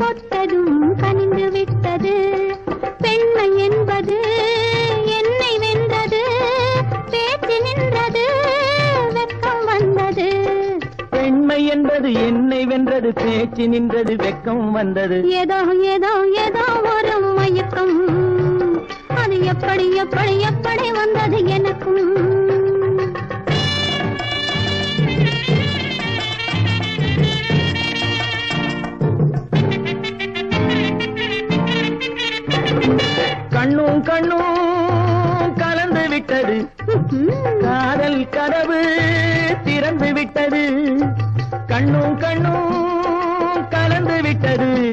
தொட்டதும் கனிந்து விட்டது. பெண்மை என்பது என்னை வென்றது, பேச்சு நின்றது, வெட்கம் வந்தது. பெண்மை என்பது என்னை வென்றது, பேச்சு நின்றது, வெட்கம் வந்தது. ஏதோ ஏதோ ஏதோ ஒரு மயக்கம், அது எப்படி எப்படி எப்படி வந்தது எனக்கும். கண்ணும் கண்ணும் கலந்து விட்டது, காதல் கதவு திறந்து விட்டது. கண்ணும் கண்ணும்